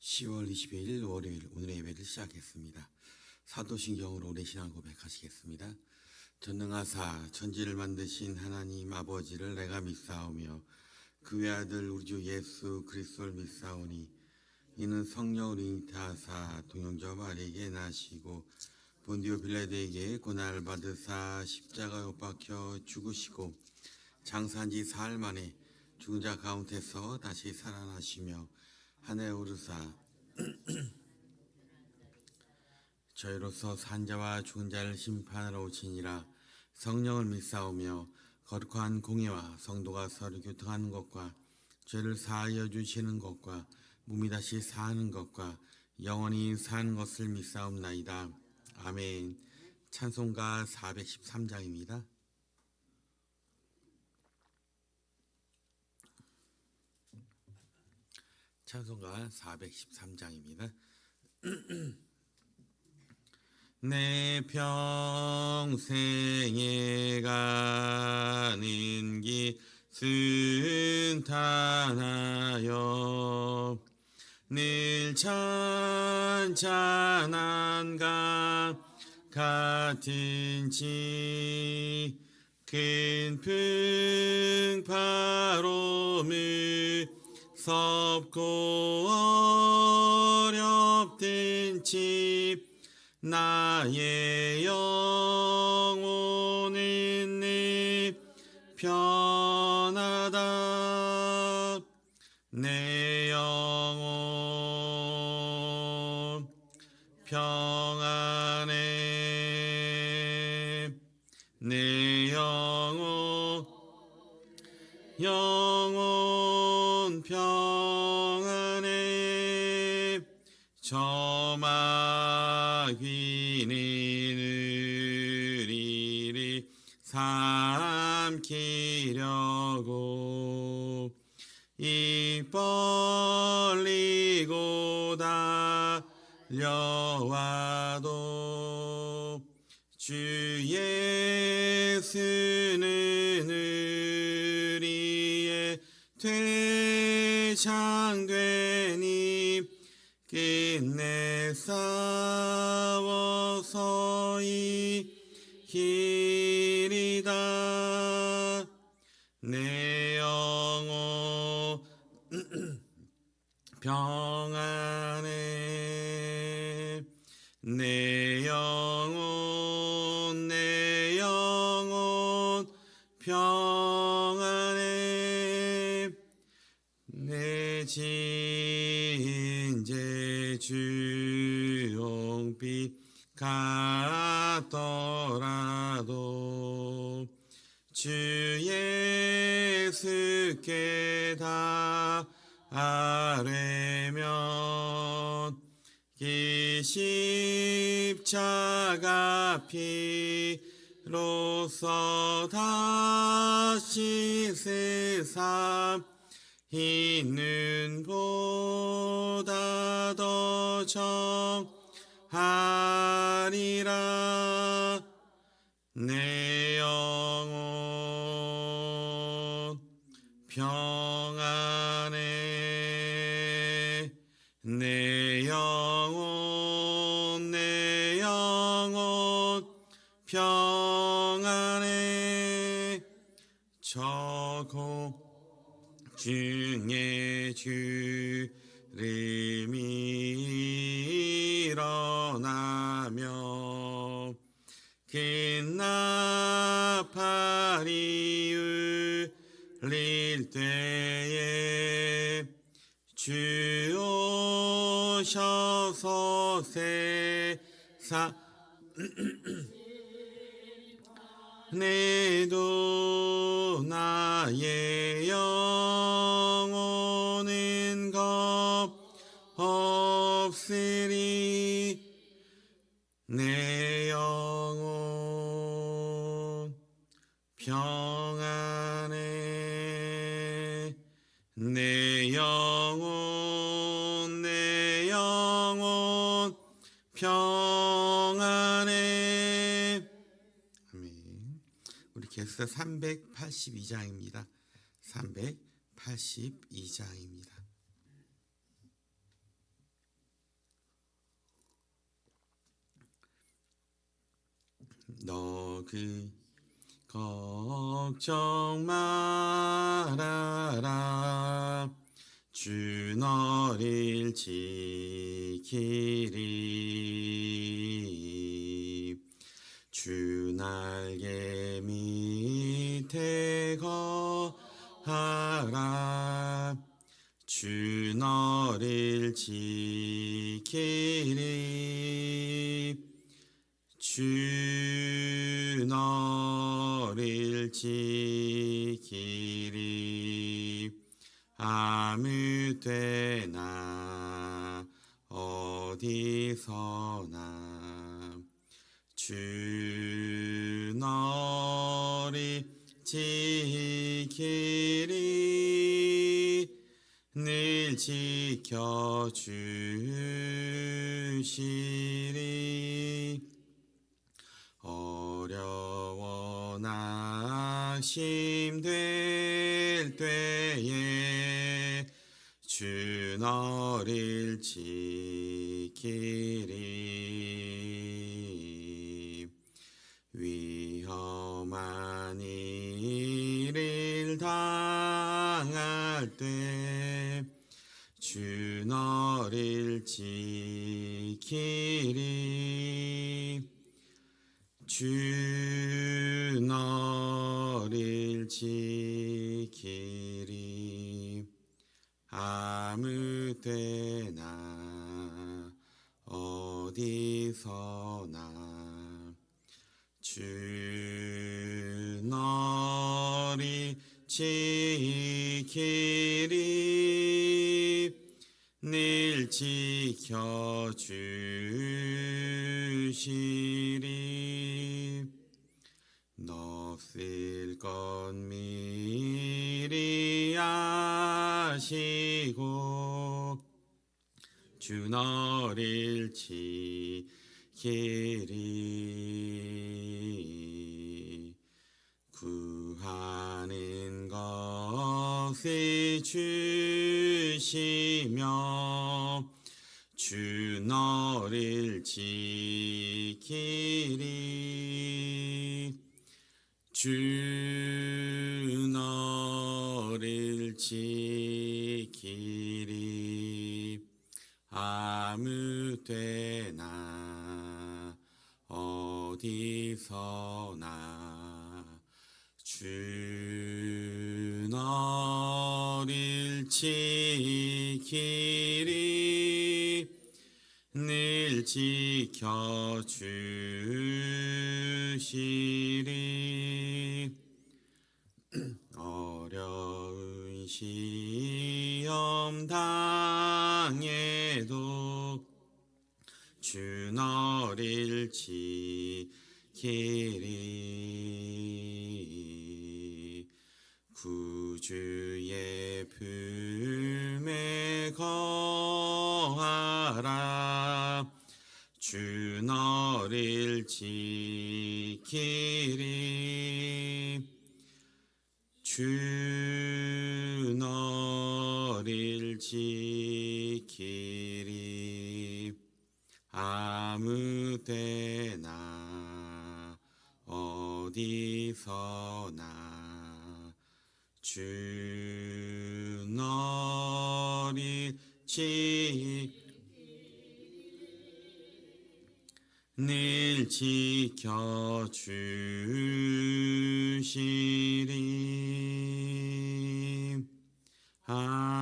10월 22일 월요일 오늘의 예배를 시작했습니다. 사도신경으로 오래 신앙 고백하시겠습니다. 전능하사 천지를 만드신 하나님 아버지를 내가 믿사오며 그 외아들 우리 주 예수 그리스도를 믿사오니 이는 성령으로 잉태하사 동영자 마리에게 나시고 본디오 빌라도에게 고난을 받으사 십자가에 못 박혀 죽으시고 장사한 지 사흘 만에 죽은 자 가운데서 다시 살아나시며 하늘에 오르사 저희로서 산자와 죽은 자를 심판하러 오시니라. 성령을 믿사오며 거룩한 공예와 성도가 서로 교통하는 것과 죄를 사하여 주시는 것과 몸이 다시 사는 것과 영원히 사는 것을 믿사옵나이다. 아멘. 찬송가 413장입니다. 찬송가 413장입니다. 내 평생에 가는 길 순탄하여 늘 찬찬한 강 같은지 큰 풍파로 무섭고 어렵든지 나의 영혼은 늘 편하다. 내 영혼 평안해. 내 영혼 평안해. 저마귀는 우리를 삼키려고 입 벌리고 달려와도 주 예수는 우리의 되장되니 끝내 싸워서 이기리다. 내 영혼 평안해. 내 영혼 평안해. 내 진제 주홍빛 같더라도 주 예수께 닿으려면 그 십자가 피로써 다시 세상 있는 보다 더 정하리라. 내 영혼 평안해. 내 영혼 평안해. 저공 중에 주름이 일어나며 큰 나팔이 울릴 때에 주 오셔서 세상 내도 나의 영혼은 겁 없으리. 내 영혼 평안해. 내 영혼 평안해. 아멘. 우리 개수가 382장입니다. 382장입니다. 너 그 걱정 말아라. 주 너를 지키리. 주 날개 밑에 거하라. 주 너를 지키리. 주 너를 지키리. 아무 때나 어디서나 주 너를 지키리. 늘 지켜주시리. 어려워 낙심될 때에 주 너를 지키리. 위험한 일을 당할 때 주 너를 지키리. 주 너를 지키리. 아무 때나 어디서나 주 너를 지키리. 늘 지켜주시리. 너 쓸 것 미리 아시고 주 너를 지키리. 구하는 것을 주시며 주 너를 지키리. 주 너를 지키리. 아무 때나 어디서나 주 너를 지키리. 늘 지켜주시리. 어려운 시험 당해도 주 너를 지키리. 구주의 품에 거하라. 주 너를 지키리. 주 너를 지키리. 아무 때나 어디서나 주 너를 늘 지켜주시리. 아멘.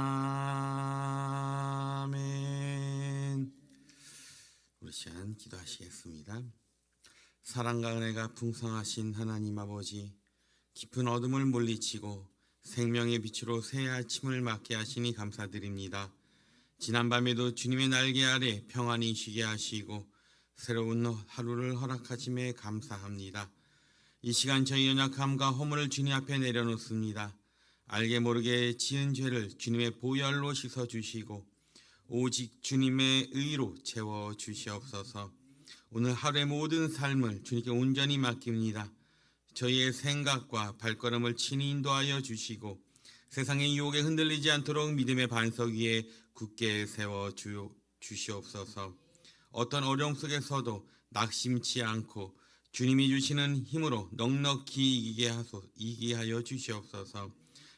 우리 시간 기도하시겠습니다. 사랑과 은혜가 풍성하신 하나님 아버지, 깊은 어둠을 물리치고 생명의 빛으로 새 아침을 맞게 하시니 감사드립니다. 지난밤에도 주님의 날개 아래 평안히 쉬게 하시고 새로운 하루를 허락하심에 감사합니다. 이 시간 저희 연약함과 허물을 주님 앞에 내려놓습니다. 알게 모르게 지은 죄를 주님의 보혈로 씻어주시고 오직 주님의 의로 채워주시옵소서. 오늘 하루의 모든 삶을 주님께 온전히 맡깁니다. 저희의 생각과 발걸음을 친히 인도하여 주시고 세상의 유혹에 흔들리지 않도록 믿음의 반석 위에 굳게 세워 주시옵소서. 어떤 어려움 속에서도 낙심치 않고 주님이 주시는 힘으로 넉넉히 이기게 하여 주시옵소서.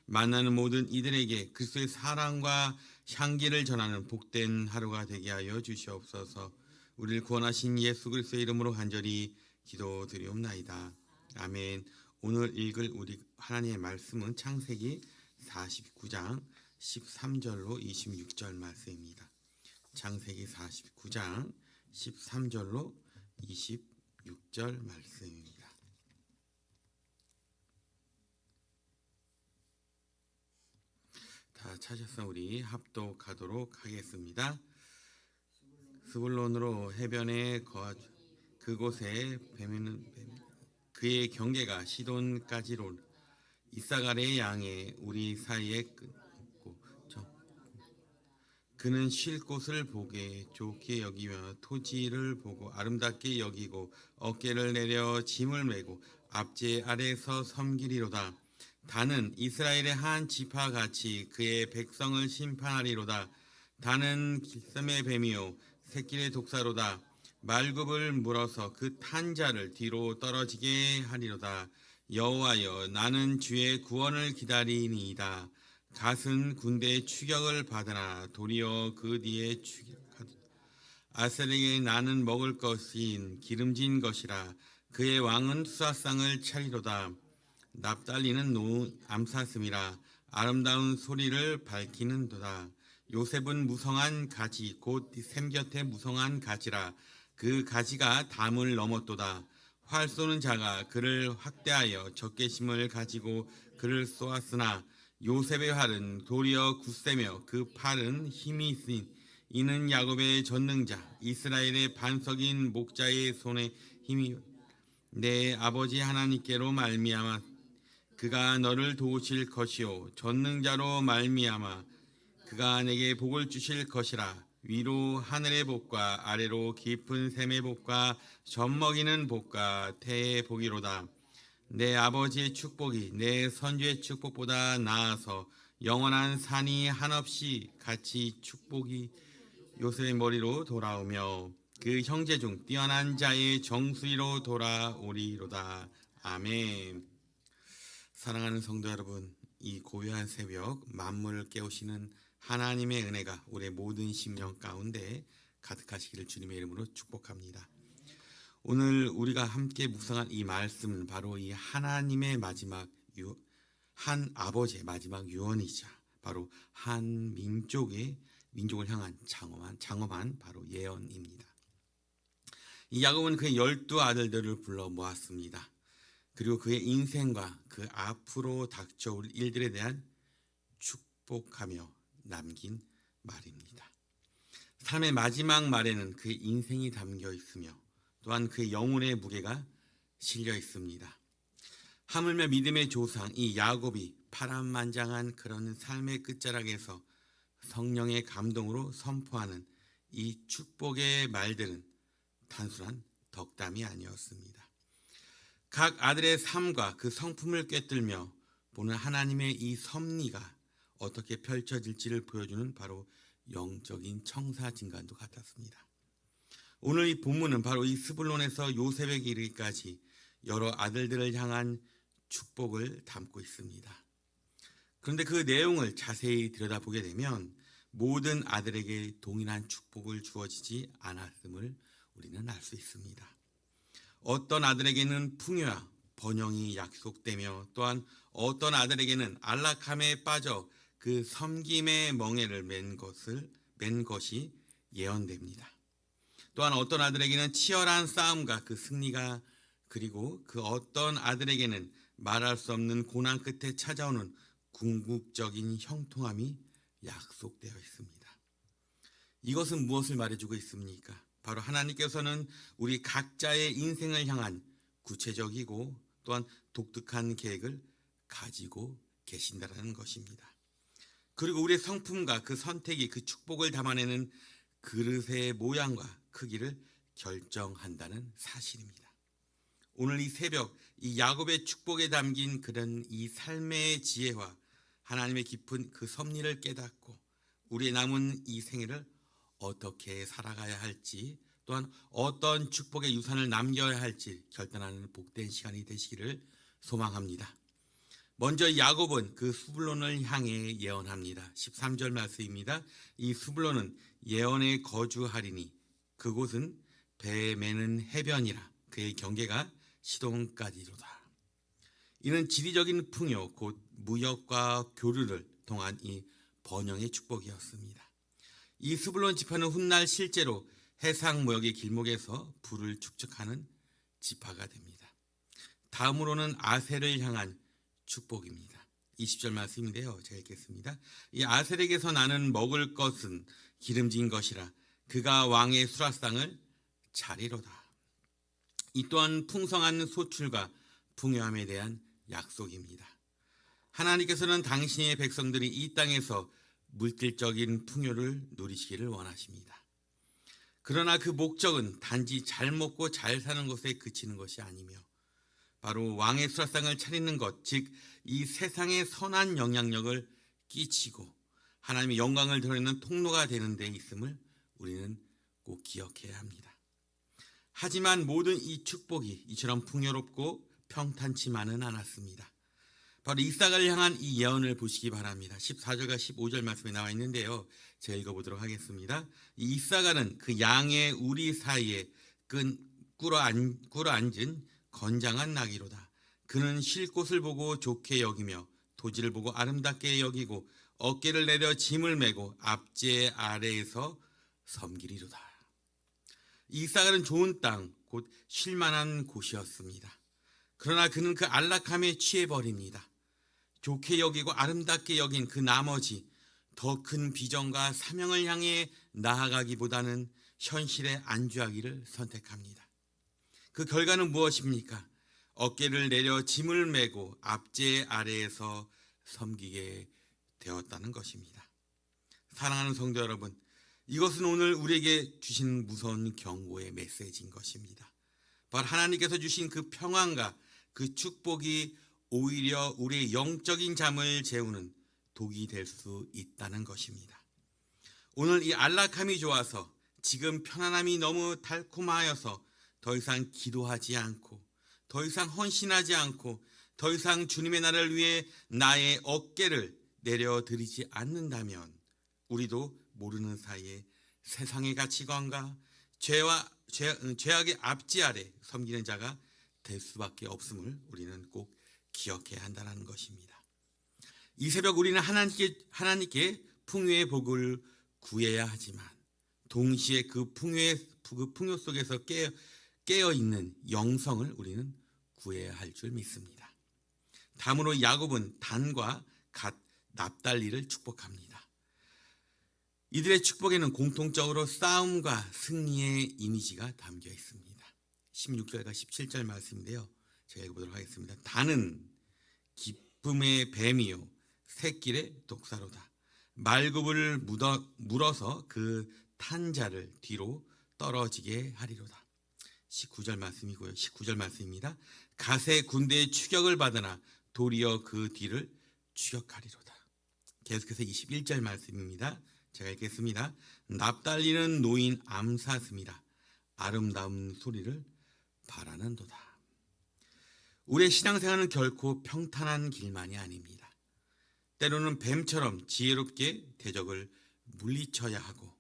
만나는 모든 이들에게 그리스도의 사랑과 향기를 전하는 복된 하루가 되게 하여 주시옵소서. 우리를 구원하신 예수 그리스도의 이름으로 간절히 기도드리옵나이다. 아멘. 오늘 읽을 우리 하나님의 말씀은 창세기 49장 13절로 26절 말씀입니다. 창세기 49장 13절로 26절 말씀입니다. 다 찾아서 우리 합독하도록 하겠습니다. 스불론으로 해변에 그곳에 그의 경계가 시돈까지로 이사갈의 양에 우리 사이에 끊고 그는 쉴 곳을 보게 좋게 여기며 토지를 보고 아름답게 여기고 어깨를 내려 짐을 메고 앞제 아래서 섬기리로다. 다는 이스라엘의 한 지파같이 그의 백성을 심판하리로다. 다는 길쌈의 뱀이요 새끼의 독사로다. 말굽을 물어서 그 탄 자를 뒤로 떨어지게 하리로다. 여호와여, 나는 주의 구원을 기다리니이다. 갓은 군대의 추격을 받으나 도리어 그 뒤에 추격하리라. 아셀에게 나는 먹을 것인 기름진 것이라. 그의 왕은 수사상을 차리로다. 납달리는 암사슴이라. 아름다운 소리를 밝히는도다. 요셉은 무성한 가지 곧 샘 곁에 무성한 가지라. 그 가지가 담을 넘었도다. 활 쏘는 자가 그를 확대하여 적개심을 가지고 그를 쏘았으나 요셉의 활은 도리어 굳세며 그 팔은 힘이 있으니 이는 야곱의 전능자 이스라엘의 반석인 목자의 손에 힘이 내 아버지 하나님께로 말미암아 그가 너를 도우실 것이요 전능자로 말미암아 그가 내게 복을 주실 것이라. 위로 하늘의 복과 아래로 깊은 샘의 복과 젖먹이는 복과 태의 복이로다. 내 아버지의 축복이 내 선주의 축복보다 나아서 영원한 산이 한없이 같이 축복이 요셉의 머리로 돌아오며 그 형제 중 뛰어난 자의 정수리로 돌아오리로다. 아멘. 사랑하는 성도 여러분, 이 고요한 새벽 만물을 깨우시는 하나님의 은혜가 우리의 모든 심령 가운데 가득하시기를 주님의 이름으로 축복합니다. 오늘 우리가 함께 묵상한 이 말씀은 바로 이 하나님의 한 아버지의 마지막 유언이자 바로 한 민족을 향한 장엄한 바로 예언입니다. 이 야곱은 그의 12아들들을 불러 모았습니다. 그리고 그의 인생과 그 앞으로 닥쳐올 일들에 대한 축복하며 남긴 말입니다. 삶의 마지막 말에는 그의 인생이 담겨 있으며 또한 그의 영혼의 무게가 실려 있습니다. 하물며 믿음의 조상 이 야곱이 파란만장한 그런 삶의 끝자락에서 성령의 감동으로 선포하는 이 축복의 말들은 단순한 덕담이 아니었습니다. 각 아들의 삶과 그 성품을 꿰뚫며 보는 하나님의 이 섭리가 어떻게 펼쳐질지를 보여주는 바로 영적인 청사진간도 같았습니다. 오늘 이 본문은 바로 이 스불론에서 요셉에게 이르기까지 여러 아들들을 향한 축복을 담고 있습니다. 그런데 그 내용을 자세히 들여다보게 되면 모든 아들에게 동일한 축복을 주어지지 않았음을 우리는 알 수 있습니다. 어떤 아들에게는 풍요와 번영이 약속되며 또한 어떤 아들에게는 안락함에 빠져 그 섬김의 멍에를 맨 것이 예언됩니다. 또한 어떤 아들에게는 치열한 싸움과 그 승리가 그리고 그 어떤 아들에게는 말할 수 없는 고난 끝에 찾아오는 궁극적인 형통함이 약속되어 있습니다. 이것은 무엇을 말해주고 있습니까? 바로 하나님께서는 우리 각자의 인생을 향한 구체적이고 또한 독특한 계획을 가지고 계신다는 것입니다. 그리고 우리의 성품과 그 선택이 그 축복을 담아내는 그릇의 모양과 크기를 결정한다는 사실입니다. 오늘 이 새벽 이 야곱의 축복에 담긴 그런 이 삶의 지혜와 하나님의 깊은 그 섭리를 깨닫고 우리의 남은 이 생애를 어떻게 살아가야 할지 또한 어떤 축복의 유산을 남겨야 할지 결단하는 복된 시간이 되시기를 소망합니다. 먼저 야곱은 그 수블론을 향해 예언합니다. 13절 말씀입니다. 이 수블론은 예언에 거주하리니 그곳은 배 매는 해변이라 그의 경계가 시돈까지로다. 이는 지리적인 풍요 곧 무역과 교류를 통한 이 번영의 축복이었습니다. 이 스불론 지파는 훗날 실제로 해상 무역의 길목에서 부를 축적하는 지파가 됩니다. 다음으로는 아셀을 향한 축복입니다. 20절 말씀인데요. 제가 읽겠습니다. 이 아셀에게서 나는 먹을 것은 기름진 것이라 그가 왕의 수라상을 차리로다. 이 또한 풍성한 소출과 풍요함에 대한 약속입니다. 하나님께서는 당신의 백성들이 이 땅에서 물질적인 풍요를 누리시기를 원하십니다. 그러나 그 목적은 단지 잘 먹고 잘 사는 것에 그치는 것이 아니며 바로 왕의 수라상을 차리는 것, 즉 이 세상에 선한 영향력을 끼치고 하나님의 영광을 드러내는 통로가 되는 데 있음을 우리는 꼭 기억해야 합니다. 하지만 모든 이 축복이 이처럼 풍요롭고 평탄치만은 않았습니다. 바로 이삭을 향한 이 예언을 보시기 바랍니다. 14절과 15절 말씀에 나와 있는데요. 제가 읽어보도록 하겠습니다. 이 이삭은 그 양의 우리 사이에 꿇어 앉은 건장한 나귀로다. 그는 쉴 곳을 보고 좋게 여기며 토지를 보고 아름답게 여기고 어깨를 내려 짐을 메고 앞제 아래에서 섬기리로다. 이삭은 좋은 땅, 곧 쉴만한 곳이었습니다. 그러나 그는 그 안락함에 취해버립니다. 좋게 여기고 아름답게 여긴 그 나머지 더 큰 비전과 사명을 향해 나아가기보다는 현실에 안주하기를 선택합니다. 그 결과는 무엇입니까? 어깨를 내려 짐을 메고 앞제 아래에서 섬기게 되었다는 것입니다. 사랑하는 성도 여러분, 이것은 오늘 우리에게 주신 무서운 경고의 메시지인 것입니다. 바로 하나님께서 주신 그 평안과 그 축복이 오히려 우리의 영적인 잠을 재우는 독이 될 수 있다는 것입니다. 오늘 이 안락함이 좋아서 지금 편안함이 너무 달콤하여서 더 이상 기도하지 않고 더 이상 헌신하지 않고 더 이상 주님의 나라를 위해 나의 어깨를 내려드리지 않는다면 우리도 모르는 사이에 세상의 가치관과 죄악의 앞지 아래 섬기는 자가 될 수밖에 없음을 우리는 꼭 기억해야 한다는 것입니다. 이 새벽 우리는 하나님께 풍요의 복을 구해야 하지만 동시에 그 풍요 속에서 깨어있는 영성을 우리는 구해야 할 줄 믿습니다. 다음으로 야곱은 단과 갓, 납달리를 축복합니다. 이들의 축복에는 공통적으로 싸움과 승리의 이미지가 담겨 있습니다. 16절과 17절 말씀인데요. 제가 읽어보도록 하겠습니다. 단은 기쁨의 뱀이요 새길의 독사로다. 말굽을 물어서 그 탄자를 뒤로 떨어지게 하리로다. 19절 말씀이고요. 19절 말씀입니다. 갓의 군대의 추격을 받으나 도리어 그 뒤를 추격하리로다. 계속해서 21절 말씀입니다. 제가 읽겠습니다. 납달리는 노인 암사슴이라 아름다운 소리를 바라는도다. 우리의 신앙생활은 결코 평탄한 길만이 아닙니다. 때로는 뱀처럼 지혜롭게 대적을 물리쳐야 하고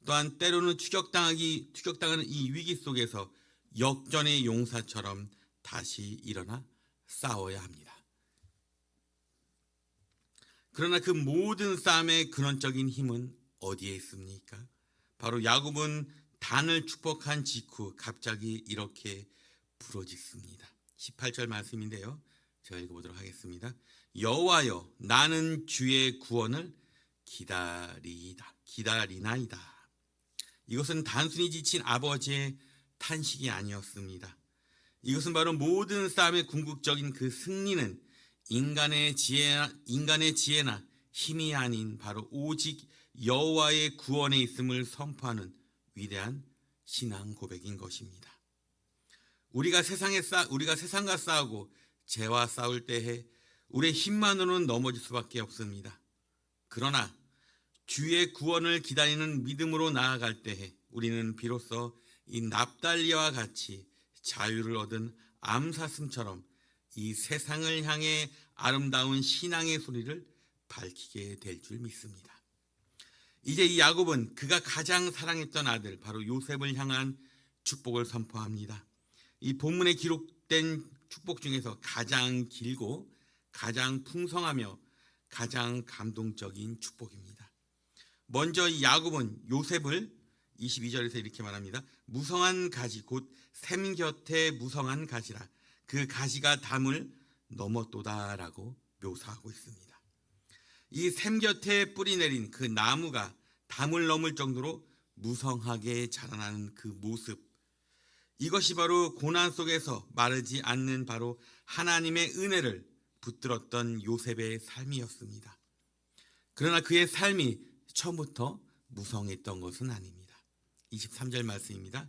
또한 때로는 추격당하는 이 위기 속에서 역전의 용사처럼 다시 일어나 싸워야 합니다. 그러나 그 모든 싸움의 근원적인 힘은 어디에 있습니까? 바로 야곱은 단을 축복한 직후 갑자기 이렇게 부러졌습니다. 18절 말씀인데요. 제가 읽어보도록 하겠습니다. 여호와여 나는 주의 구원을 기다리나이다. 이것은 단순히 지친 아버지의 탄식이 아니었습니다. 이것은 바로 모든 싸움의 궁극적인 그 승리는 인간의 지혜나 힘이 아닌 바로 오직 여호와의 구원에 있음을 선포하는 위대한 신앙 고백인 것입니다. 우리가 세상과 싸우고 죄와 싸울 때에 우리의 힘만으로는 넘어질 수밖에 없습니다. 그러나 주의 구원을 기다리는 믿음으로 나아갈 때에 우리는 비로소 이 납달리와 같이 자유를 얻은 암사슴처럼 이 세상을 향해 아름다운 신앙의 소리를 밝히게 될 줄 믿습니다. 이제 이 야곱은 그가 가장 사랑했던 아들 바로 요셉을 향한 축복을 선포합니다. 이 본문에 기록된 축복 중에서 가장 길고 가장 풍성하며 가장 감동적인 축복입니다. 먼저 이 야곱은 요셉을 22절에서 이렇게 말합니다. 무성한 가지 곧 샘 곁에 무성한 가지라 그 가지가 담을 넘었도다라고 묘사하고 있습니다. 이 샘 곁에 뿌리 내린 그 나무가 담을 넘을 정도로 무성하게 자라나는 그 모습, 이것이 바로 고난 속에서 마르지 않는 바로 하나님의 은혜를 붙들었던 요셉의 삶이었습니다. 그러나 그의 삶이 처음부터 무성했던 것은 아닙니다. 23절 말씀입니다.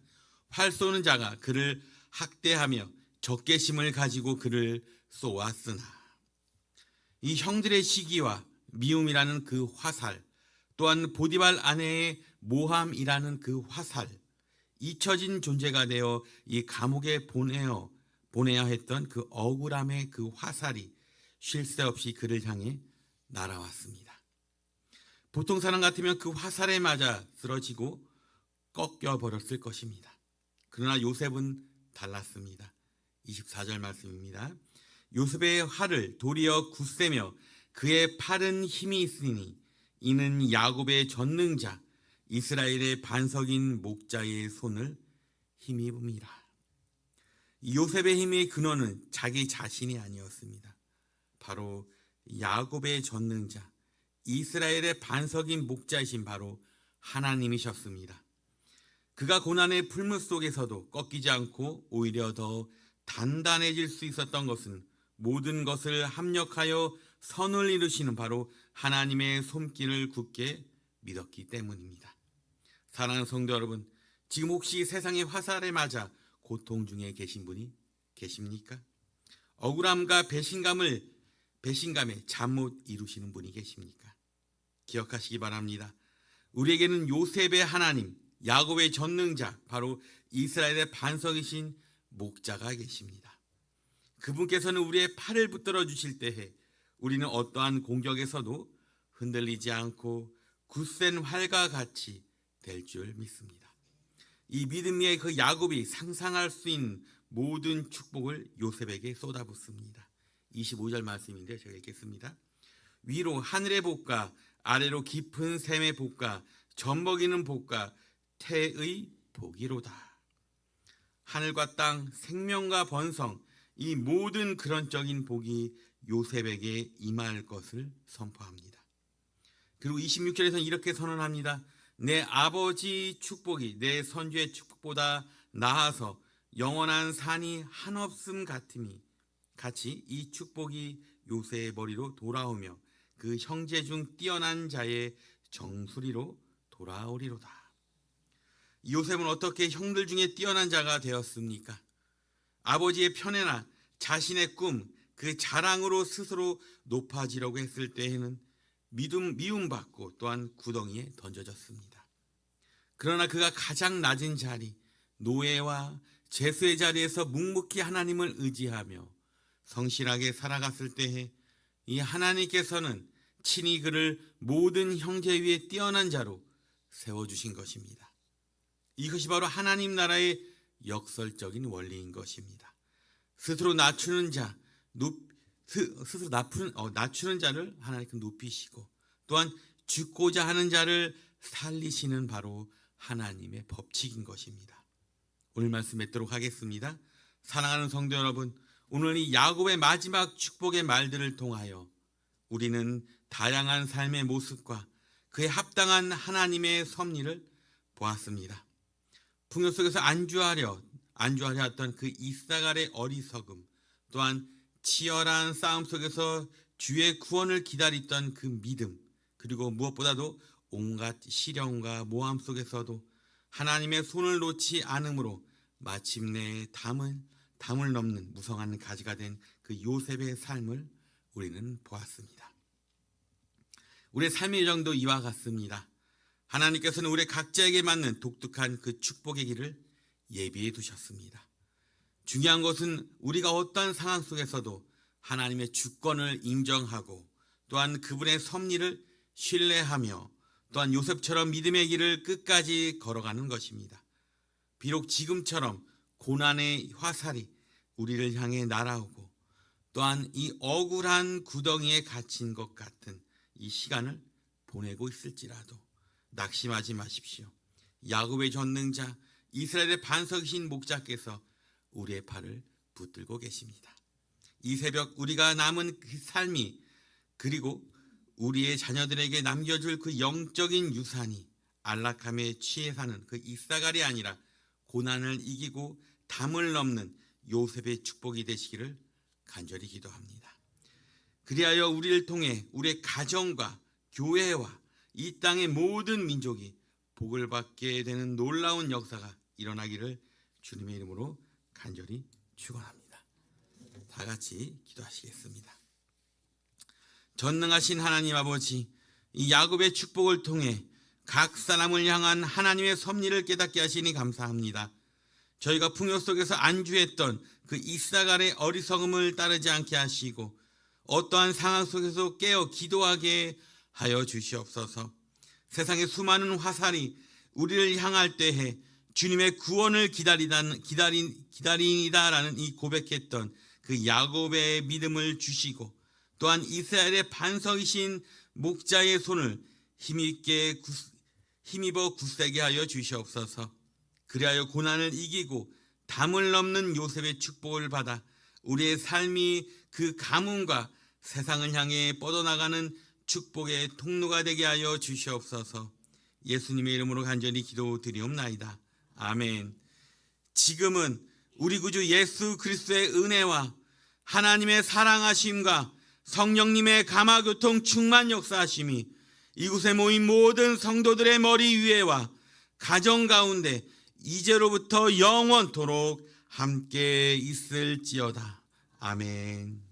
활 쏘는 자가 그를 학대하며 적개심을 가지고 그를 쏘았으나, 이 형들의 시기와 미움이라는 그 화살, 또한 보디발 아내의 모함이라는 그 화살, 잊혀진 존재가 되어 이 감옥에 보내야 했던 그 억울함의 그 화살이 쉴 새 없이 그를 향해 날아왔습니다. 보통 사람 같으면 그 화살에 맞아 쓰러지고 꺾여버렸을 것입니다. 그러나 요셉은 달랐습니다. 24절 말씀입니다. 요셉의 활을 도리어 굳세며 그의 팔은 힘이 있으니 이는 야곱의 전능자 이스라엘의 반석인 목자의 손을 힘입음이라. 요셉의 힘의 근원은 자기 자신이 아니었습니다. 바로 야곱의 전능자 이스라엘의 반석인 목자이신 바로 하나님이셨습니다. 그가 고난의 풀물 속에서도 꺾이지 않고 오히려 더 단단해질 수 있었던 것은 모든 것을 합력하여 선을 이루시는 바로 하나님의 손길을 굳게 믿었기 때문입니다. 사랑하는 성도 여러분, 지금 혹시 세상의 화살에 맞아 고통 중에 계신 분이 계십니까? 억울함과 배신감에 잠 못 이루시는 분이 계십니까? 기억하시기 바랍니다. 우리에게는 요셉의 하나님, 야곱의 전능자, 바로 이스라엘의 반석이신 목자가 계십니다. 그분께서는 우리의 팔을 붙들어 주실 때에 우리는 어떠한 공격에서도 흔들리지 않고 굳센 활과 같이 될 줄 믿습니다. 이 믿음의 그 야곱이 상상할 수 있는 모든 축복을 요셉에게 쏟아붓습니다. 25절 말씀인데 제가 읽겠습니다. 위로 하늘의 복과 아래로 깊은 샘의 복과 젖먹이는 복과 태의 복이로다. 하늘과 땅, 생명과 번성, 이 모든 그런적인 복이 요셉에게 임할 것을 선포합니다. 그리고 26절에서는 이렇게 선언합니다. 내 아버지 축복이 내 선주의 축복보다 나아서 영원한 산이 한없음 같으니 같이 이 축복이 요셉의 머리로 돌아오며 그 형제 중 뛰어난 자의 정수리로 돌아오리로다. 요셉은 어떻게 형들 중에 뛰어난 자가 되었습니까? 아버지의 편애나 자신의 꿈, 그 자랑으로 스스로 높아지려고 했을 때에는 미움받고 또한 구덩이에 던져졌습니다. 그러나 그가 가장 낮은 자리, 노예와 죄수의 자리에서 묵묵히 하나님을 의지하며 성실하게 살아갔을 때에 이 하나님께서는 친히 그를 모든 형제 위에 뛰어난 자로 세워주신 것입니다. 이것이 바로 하나님 나라의 역설적인 원리인 것입니다. 스스로 낮추는 자를 하나님께 높이시고 또한 죽고자 하는 자를 살리시는 바로 하나님의 법칙인 것입니다. 오늘 말씀 맺도록 하겠습니다. 사랑하는 성도 여러분, 오늘 이 야곱의 마지막 축복의 말들을 통하여 우리는 다양한 삶의 모습과 그에 합당한 하나님의 섭리를 보았습니다. 풍요 속에서 안주하려 했던 그 이사갈의 어리석음, 또한 치열한 싸움 속에서 주의 구원을 기다리던 그 믿음, 그리고 무엇보다도 온갖 시련과 모함 속에서도 하나님의 손을 놓지 않음으로 마침내 담을 넘는 무성한 가지가 된 그 요셉의 삶을 우리는 보았습니다. 우리의 삶의 여정도 이와 같습니다. 하나님께서는 우리 각자에게 맞는 독특한 그 축복의 길을 예비해 두셨습니다. 중요한 것은 우리가 어떠한 상황 속에서도 하나님의 주권을 인정하고 또한 그분의 섭리를 신뢰하며 또한 요셉처럼 믿음의 길을 끝까지 걸어가는 것입니다. 비록 지금처럼 고난의 화살이 우리를 향해 날아오고 또한 이 억울한 구덩이에 갇힌 것 같은 이 시간을 보내고 있을지라도 낙심하지 마십시오. 야곱의 전능자, 이스라엘의 반석이신 목자께서 우리의 팔을 붙들고 계십니다. 이 새벽 우리가 남은 그 삶이 그리고 우리의 자녀들에게 남겨줄 그 영적인 유산이 안락함에 취해 사는 그 이사갈이 아니라 고난을 이기고 담을 넘는 요셉의 축복이 되시기를 간절히 기도합니다. 그리하여 우리를 통해 우리의 가정과 교회와 이 땅의 모든 민족이 복을 받게 되는 놀라운 역사가 일어나기를 주님의 이름으로 간절히 축원합니다. 다 같이 기도하시겠습니다. 전능하신 하나님 아버지, 이 야곱의 축복을 통해 각 사람을 향한 하나님의 섭리를 깨닫게 하시니 감사합니다. 저희가 풍요 속에서 안주했던 그 이사갈의 어리석음을 따르지 않게 하시고 어떠한 상황 속에서 깨어 기도하게 하여 주시옵소서. 세상의 수많은 화살이 우리를 향할 때에 주님의 구원을 기다리다라는 이 고백했던 그 야곱의 믿음을 주시고 또한 이스라엘의 반석이신 목자의 손을 힘입어 굳세게 하여 주시옵소서. 그리하여 고난을 이기고 담을 넘는 요셉의 축복을 받아 우리의 삶이 그 가뭄과 세상을 향해 뻗어나가는 축복의 통로가 되게 하여 주시옵소서. 예수님의 이름으로 간절히 기도드리옵나이다. 아멘. 지금은 우리 구주 예수 그리스도의 은혜와 하나님의 사랑하심과 성령님의 감화교통 충만 역사하심이 이곳에 모인 모든 성도들의 머리 위에와 가정 가운데 이제로부터 영원토록 함께 있을지어다. 아멘.